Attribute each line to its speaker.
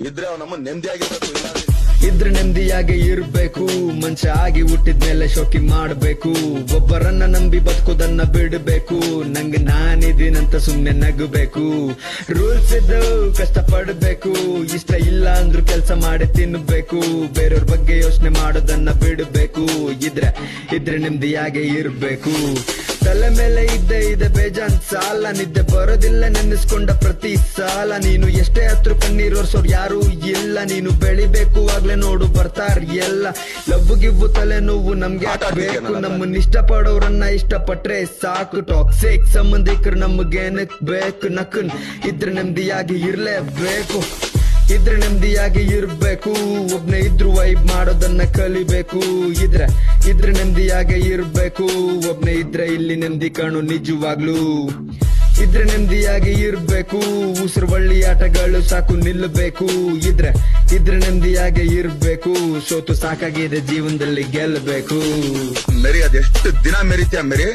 Speaker 1: ಇದ್ರೆ ಅವ್ ನಮ್ಮ ನೆಮ್ಮದಿಯಾಗಿರ್ಬೇಕು.
Speaker 2: ಇದ್ರೆ ನೆಮ್ಮದಿಯಾಗಿ ಇರ್ಬೇಕು. ಮನುಷ್ಯ ಆಗಿ ಹುಟ್ಟಿದ್ಮೇಲೆ ಶೋಕಿ ಮಾಡ್ಬೇಕು. ಒಬ್ಬರನ್ನ ನಂಬಿ ಬದುಕೋದನ್ನ ಬಿಡಬೇಕು. ನಂಗೆ ನಾನಿದ್ದೀನಂತ ಸುಮ್ನೆ ನಗಬೇಕು. ರೂಲ್ಸ್ ಇದ್ದು ಕಷ್ಟ ಪಡ್ಬೇಕು. ಇಷ್ಟ ಇಲ್ಲ ಅಂದ್ರೂ ಕೆಲ್ಸ ಮಾಡಿ ತಿನ್ಬೇಕು. ಬೇರೆಯವ್ರ ಬಗ್ಗೆ ಯೋಚನೆ ಮಾಡೋದನ್ನ ಬಿಡಬೇಕು. ಇದ್ರೆ ನೆಮ್ಮದಿಯಾಗಿ ಇರ್ಬೇಕು. ತಲೆ ಮೇಲೆ ಇದೆ ಬೇಜಾನ್ ಸಾಲ. ನಿದ್ದೆ ಬರೋದಿಲ್ಲ ನೆನೆಸ್ಕೊಂಡ ಪ್ರತಿ ಸಾಲ. ನೀನು ಎಷ್ಟೇ ಹತ್ರ ಕಣ್ಣೀರ್ ಒರ್ಸೋರ್ ಯಾರು ಇಲ್ಲ. ನೀನು ಬೆಳಿಬೇಕು ಆಗ್ಲೇ ನೋಡು ಬರ್ತಾರ ಎಲ್ಲ. ಲವ್ ಗಿವ್ವು ತಲೆ ನೋವು ನಮ್ಗೆ ಬೇಕು. ನಮ್ಮನ್ನ ಇಷ್ಟಪಡೋರನ್ನ ಇಷ್ಟಪಟ್ರೆ ಸಾಕು. ಟಾಕ್ಸಿಕ್ ಸಂಬಂಧಿಕರು ನಮ್ಗೇನಕ್ ಬೇಕು. ನಕ್ಕನ್ ಇದ್ರೆ ನೆಮ್ಮದಿಯಾಗಿ ಇರ್ಲೇಬೇಕು. ಇದ್ರೆ ನೆಮ್ಮದಿಯಾಗಿ ಇರ್ಬೇಕು. ಒಬ್ನೇ ಇದ್ರು ವೈಬ್ ಮಾಡೋದನ್ನ ಕಲಿಬೇಕು. ಇದ್ರೆ ನೆಮ್ಮದಿಯಾಗಿ ಇರ್ಬೇಕು. ಒಬ್ನೇ ಇದ್ರೆ ಇಲ್ಲಿ ನೆಮ್ಮದಿ ಕಾಣು ನಿಜವಾಗ್ಲು. ಇದ್ರೆ ನೆಮ್ಮದಿಯಾಗಿ ಇರ್ಬೇಕು. ಉಸಿರು ಬಳ್ಳಿ ಆಟಗಳು ಸಾಕು ನಿಲ್ಲಬೇಕು. ಇದ್ರೆ ನೆಮ್ಮದಿಯಾಗಿ ಇರ್ಬೇಕು. ಸೋತು ಸಾಕಾಗಿದೆ ಜೀವನದಲ್ಲಿ ಗೆಲ್ಲಬೇಕು.
Speaker 1: ಮೆರಿ ಅದೆಷ್ಟು ದಿನ ಮೆರಿತೀಯ ಮೆರಿ.